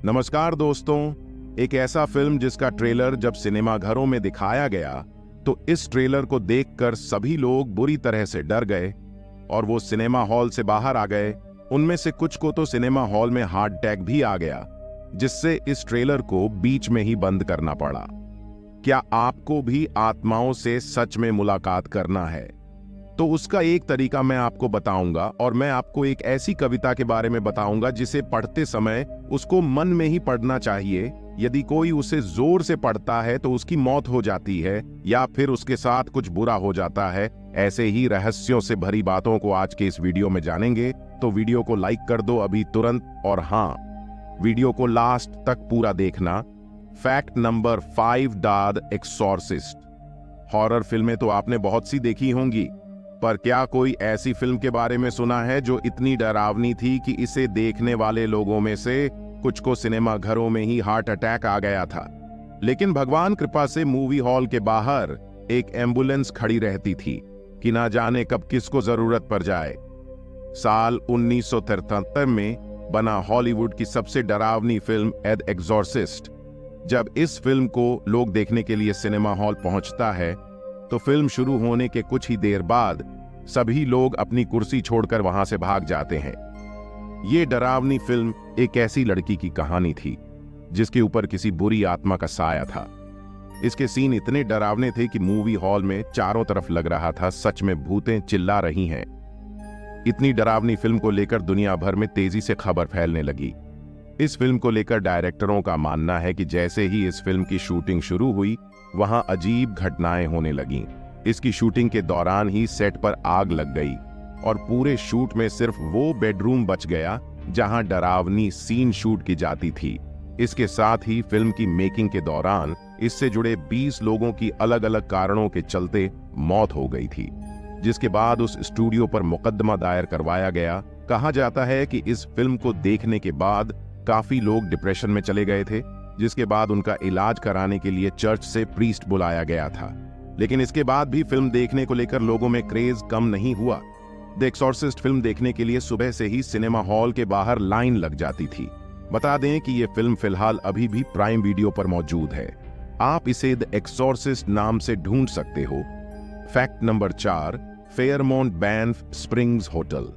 नमस्कार दोस्तों। एक ऐसा फिल्म जिसका ट्रेलर जब सिनेमा घरों में दिखाया गया तो इस ट्रेलर को देखकर सभी लोग बुरी तरह से डर गए और वो सिनेमा हॉल से बाहर आ गए। उनमें से कुछ को तो सिनेमा हॉल में हार्ट अटैक भी आ गया, जिससे इस ट्रेलर को बीच में ही बंद करना पड़ा। क्या आपको भी आत्माओं से सच में मुलाकात करना है? तो उसका एक तरीका मैं आपको बताऊंगा और मैं आपको एक ऐसी कविता के बारे में बताऊंगा जिसे पढ़ते समय उसको मन में ही पढ़ना चाहिए। यदि कोई उसे जोर से पढ़ता है तो उसकी मौत हो जाती है या फिर उसके साथ कुछ बुरा हो जाता है। ऐसे ही रहस्यों से भरी बातों को आज के इस वीडियो में जानेंगे, तो वीडियो को लाइक कर दो अभी तुरंत। और हाँ, वीडियो को लास्ट तक पूरा देखना। Fact number 5, the exorcist. Horror फिल्में तो आपने बहुत सी देखी होंगी, पर क्या कोई ऐसी फिल्म के बारे में सुना है जो इतनी डरावनी थी कि इसे देखने वाले लोगों में से कुछ को सिनेमा घरों में ही हार्ट अटैक आ गया था? लेकिन भगवान कृपा से मूवी हॉल के बाहर एक एम्बुलेंस खड़ी रहती थी कि ना जाने कब किसको जरूरत पड़ जाए। साल 1973 में बना हॉलीवुड की सबसे डरावनी फिल्म द एक्सॉर्सिस्ट। जब इस फिल्म को लोग देखने के लिए सिनेमा हॉल पहुंचता है तो फिल्म शुरू होने के कुछ ही देर बाद सभी लोग अपनी कुर्सी छोड़कर वहां से भाग जाते हैं। ये डरावनी फिल्म एक ऐसी लड़की की कहानी थी जिसके ऊपर किसी बुरी आत्मा का साया था। इसके सीन इतने डरावने थे कि मूवी हॉल में चारों तरफ लग रहा था सच में भूतें चिल्ला रही हैं। इतनी डरावनी फिल्म को लेकर दुनिया भर में तेजी से खबर फैलने लगी। इस फिल्म को लेकर डायरेक्टरों का मानना है कि जैसे ही इस फिल्म की शूटिंग शुरू हुई, वहां अजीब घटनाएं होने लगीं। इसकी शूटिंग के दौरान ही सेट पर आग लग गई और पूरे शूट में सिर्फ वो बेडरूम बच गया जहां डरावनी सीन शूट की जाती थी। इसके साथ ही फिल्म की मेकिंग के दौरान इससे जुड़े 20 लोगों की अलग अलग कारणों के चलते मौत हो गई थी, जिसके बाद उस स्टूडियो पर मुकदमा दायर करवाया गया। कहा जाता है कि इस फिल्म को देखने के बाद काफी लोग डिप्रेशन में चले गए थे, जिसके बाद उनका इलाज कराने के लिए चर्च से प्रीस्ट बुलाया गया था। लेकिन इसके बाद भी फिल्म देखने को लेकर लोगों में क्रेज कम नहीं हुआ। द एक्सॉर्सिस्ट फिल्म देखने के लिए सुबह से ही सिनेमा हॉल के बाहर लाइन लग जाती थी। बता दें कि यह फिल्म फिलहाल अभी भी प्राइम वीडियो पर मौजूद है। आप इसे द एक्सॉर्सिस्ट नाम से ढूंढ सकते हो। Fact number 4, Fairmont Banff springs hotel.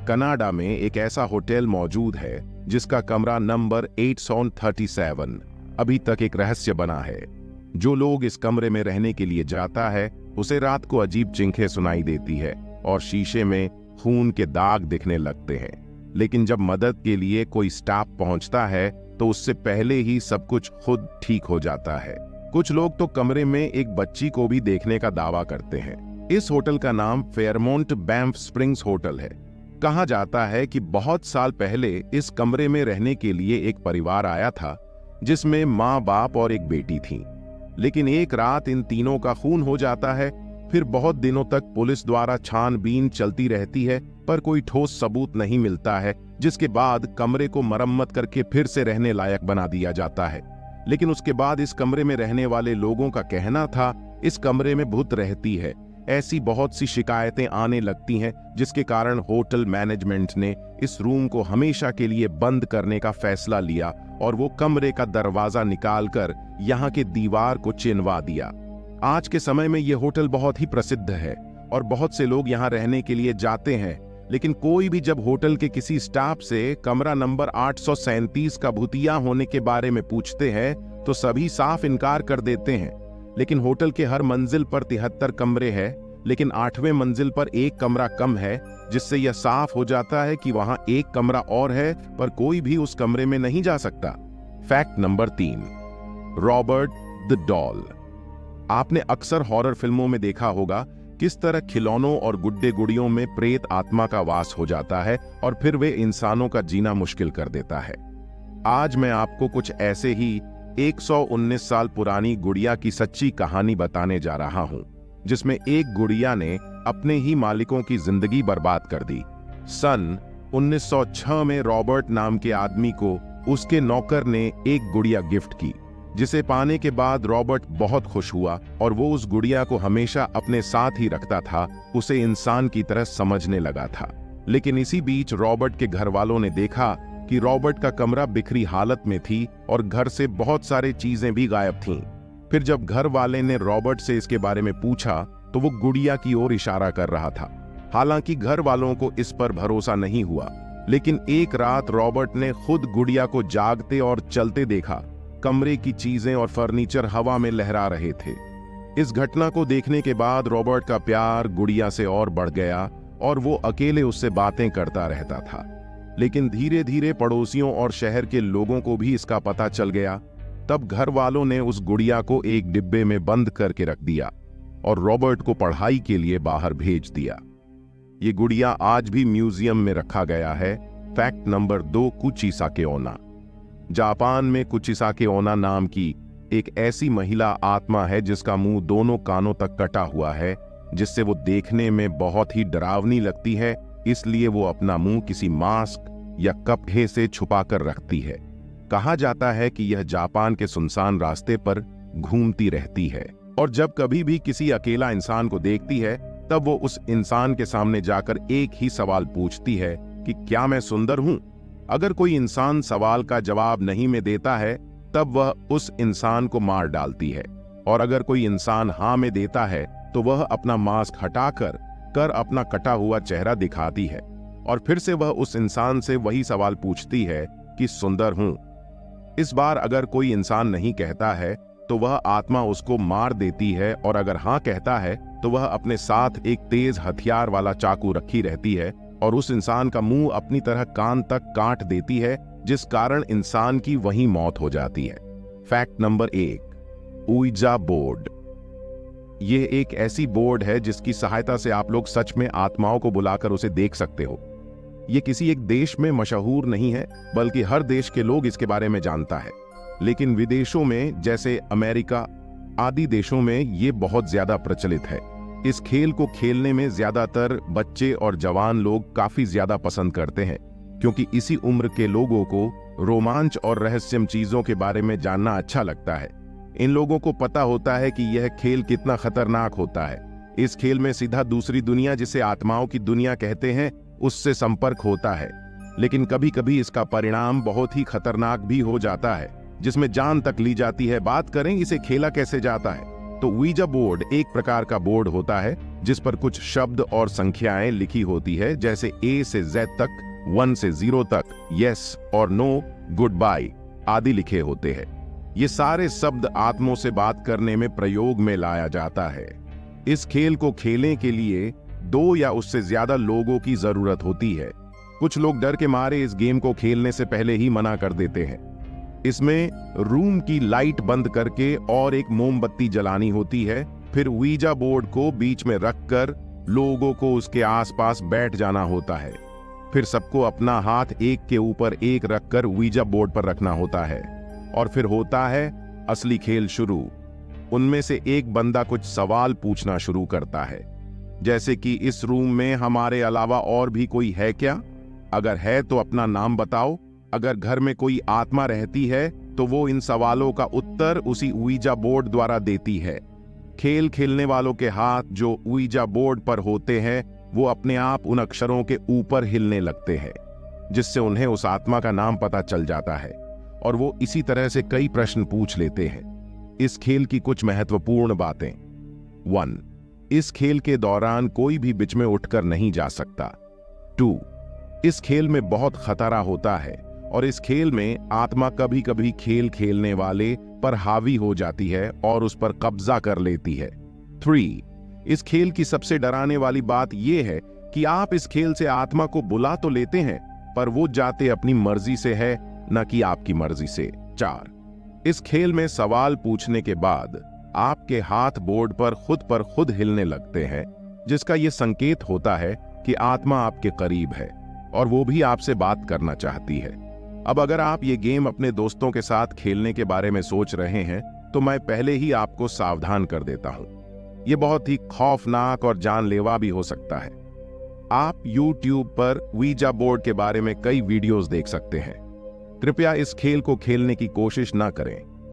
Canada में एक ऐसा होटल मौजूद है जिसका कमरा नंबर 837 अभी तक एक रहस्य बना है। जो लोग इस कमरे में रहने के लिए जाता है उसे रात को अजीब चिंखें सुनाई देती है और शीशे में खून के दाग दिखने लगते हैं। लेकिन जब मदद के लिए कोई स्टाफ पहुंचता है तो उससे पहले ही सब कुछ खुद ठीक हो जाता है। कुछ लोग तो कमरे में एक बच्ची को भी देखने का दावा करते हैं। इस होटल का नाम फेयरमोंट बैंफ स्प्रिंग्स होटल है। कहा जाता है कि बहुत साल पहले इस कमरे में रहने के लिए एक परिवार आया था जिसमें माँ बाप और एक बेटी थी। लेकिन एक रात इन तीनों का खून हो जाता है। फिर बहुत दिनों तक पुलिस द्वारा छानबीन चलती रहती है पर कोई ठोस सबूत नहीं मिलता है, जिसके बाद कमरे को मरम्मत करके फिर से रहने लायक बना दिया जाता है। लेकिन उसके बाद इस कमरे में रहने वाले लोगों का कहना था इस कमरे में भूत रहती है। ऐसी बहुत सी शिकायतें आने लगती हैं, जिसके कारण होटल मैनेजमेंट ने इस रूम को हमेशा के लिए बंद करने का फैसला लिया और वो कमरे का दरवाजा निकालकर यहाँ के दीवार को चिनवा दिया। आज के समय में ये होटल बहुत ही प्रसिद्ध है और बहुत से लोग यहाँ रहने के लिए जाते हैं। लेकिन कोई भी जब होटल के किसी स्टाफ से कमरा नंबर 837 का भूतिया होने के बारे में पूछते हैं तो सभी साफ इनकार कर देते हैं। लेकिन होटल के हर मंजिल पर 73 कमरे हैं, लेकिन 8वें मंजिल पर एक कमरा कम है, जिससे यह साफ हो जाता है कि वहां एक कमरा और है पर कोई भी उस कमरे में नहीं जा सकता। Fact number 3, Robert the doll. आपने अक्सर हॉरर फिल्मों में देखा होगा किस तरह खिलौनों और गुड्डे गुड़ियों में प्रेत आत्मा का वास हो जाता है और फिर वे इंसानों का जीना मुश्किल कर देता है। आज मैं आपको कुछ ऐसे ही 119 साल पुरानी गुड़िया की सच्ची कहानी बताने जा रहा हूं, जिसमें एक गुड़िया ने अपने ही मालिकों की जिंदगी बर्बाद कर दी। सन 1906 में रॉबर्ट नाम के आदमी को उसके नौकर ने एक गुड़िया गिफ्ट की, जिसे पाने के बाद रॉबर्ट बहुत खुश हुआ और वो उस गुड़िया को हमेशा अपने साथ ही रखता था, उसे इंसान की तरह समझने लगा था। लेकिन इसी बीच रॉबर्ट के घर वालों ने देखा कि रॉबर्ट का कमरा बिखरी हालत में थी और घर से बहुत सारी चीजें भी गायब थीं। फिर जब घर वाले ने रॉबर्ट से इसके बारे में पूछा तो वो गुड़िया की ओर इशारा कर रहा था। हालांकि घर वालों को इस पर भरोसा नहीं हुआ, लेकिन एक रात रॉबर्ट ने खुद गुड़िया को जागते और चलते देखा। कमरे की चीजें और फर्नीचर हवा में लहरा रहे थे। इस घटना को देखने के बाद रॉबर्ट का प्यार गुड़िया से और बढ़ गया और वो अकेले उससे बातें करता रहता था। लेकिन धीरे धीरे पड़ोसियों और शहर के लोगों को भी इसका पता चल गया। तब घर वालों ने उस गुड़िया को एक डिब्बे में बंद करके रख दिया और रॉबर्ट को पढ़ाई के लिए बाहर भेज दिया। ये गुड़िया आज भी म्यूजियम में रखा गया है। फैक्ट नंबर 2, कुचिसाके ओना। जापान में कुचिसाके ओना नाम की एक ऐसी महिला आत्मा है जिसका मुंह दोनों कानों तक कटा हुआ है, जिससे वो देखने में बहुत ही डरावनी लगती है। इसलिए वो अपना मुंह किसी मास्क या कपड़े से छुपाकर रखती है। कहा जाता है कि यह जापान के सुनसान रास्ते पर घूमती रहती है और जब कभी भी किसी अकेला इंसान को देखती है तब वो उस इंसान के सामने जाकर एक ही सवाल पूछती है कि क्या मैं सुंदर हूं? अगर कोई इंसान सवाल का जवाब नहीं में देता है तब वह उस इंसान को मार डालती है, और अगर कोई इंसान हाँ में देता है तो वह अपना मास्क हटाकर अपना कटा हुआ चेहरा दिखाती है और फिर से वह उस इंसान से वही सवाल पूछती है कि सुंदर हूं। इस बार अगर कोई इंसान नहीं कहता है तो वह आत्मा उसको मार देती है, और अगर हाँ कहता है तो वह अपने साथ एक तेज हथियार वाला चाकू रखी रहती है और उस इंसान का मुंह अपनी तरह कान तक काट देती है, जिस कारण इंसान की वहीं मौत हो जाती है। Fact number 1, Ouija board. यह एक ऐसी बोर्ड है जिसकी सहायता से आप लोग सच में आत्माओं को बुलाकर उसे देख सकते हो। यह किसी एक देश में मशहूर नहीं है, बल्कि हर देश के लोग इसके बारे में जानता है। लेकिन विदेशों में जैसे अमेरिका आदि देशों में ये बहुत ज्यादा प्रचलित है। इस खेल को खेलने में ज्यादातर बच्चे और जवान लोग काफी ज्यादा पसंद करते हैं, क्योंकि इसी उम्र के लोगों को रोमांच और रहस्यमय चीजों के बारे में जानना अच्छा लगता है। इन लोगों को पता होता है कि यह खेल कितना खतरनाक होता है। इस खेल में सीधा दूसरी दुनिया, जिसे आत्माओं की दुनिया कहते हैं, उससे संपर्क होता है। लेकिन कभी कभी इसका परिणाम बहुत ही खतरनाक भी हो जाता है, जिसमें जान तक ली जाती है। बात करें इसे खेला कैसे जाता है, तो वीजा बोर्ड एक प्रकार का बोर्ड होता है जिस पर कुछ शब्द और संख्याएं लिखी होती है, जैसे A से Z तक, 1 से 0 तक, यस और नो, गुड बाय आदि लिखे होते हैं। ये सारे शब्द आत्माओं से बात करने में प्रयोग में लाया जाता है। इस खेल को खेलने के लिए 2 या उससे ज्यादा लोगों की जरूरत होती है। कुछ लोग डर के मारे इस गेम को खेलने से पहले ही मना कर देते हैं। इसमें रूम की लाइट बंद करके और एक मोमबत्ती जलानी होती है। फिर वीजा बोर्ड को बीच में रखकर लोगों को उसके आसपास बैठ जाना होता है। फिर सबको अपना हाथ एक के ऊपर एक रखकर वीजा बोर्ड पर रखना होता है, और फिर होता है असली खेल शुरू। उनमें से एक बंदा कुछ सवाल पूछना शुरू करता है, जैसे कि इस रूम में हमारे अलावा और भी कोई है क्या? अगर है तो अपना नाम बताओ। अगर घर में कोई आत्मा रहती है तो वो इन सवालों का उत्तर उसी वीजा बोर्ड द्वारा देती है। खेल खेलने वालों के हाथ जो वीजा बोर्ड पर होते हैं वो अपने आप उन अक्षरों के ऊपर हिलने लगते हैं, जिससे उन्हें उस आत्मा का नाम पता चल जाता है, और वो इसी तरह से कई प्रश्न पूछ लेते हैं। इस खेल की कुछ महत्वपूर्ण बातें। 1, इस खेल के दौरान कोई भी बीच में उठकर नहीं जा सकता। 2, इस खेल में बहुत खतरा होता है और इस खेल में आत्मा कभी कभी खेल खेलने वाले पर हावी हो जाती है और उस पर कब्जा कर लेती है। 3, इस खेल की सबसे डराने वाली बात यह है कि आप इस खेल से आत्मा को बुला तो लेते हैं, पर वो जाते अपनी मर्जी से है, न कि आपकी मर्जी से। 4, इस खेल में सवाल पूछने के बाद आपके हाथ बोर्ड पर खुद हिलने लगते हैं, जिसका यह संकेत होता है कि आत्मा आपके करीब है और वो भी आपसे बात करना चाहती है। अब अगर आप ये गेम अपने दोस्तों के साथ खेलने के बारे में सोच रहे हैं तो मैं पहले ही आपको सावधान कर देता हूं, ये बहुत ही खौफनाक और जानलेवा भी हो सकता है। आप YouTube पर वीजा बोर्ड के बारे में कई वीडियोस देख सकते हैं। कृपया इस खेल को खेलने की कोशिश ना करें।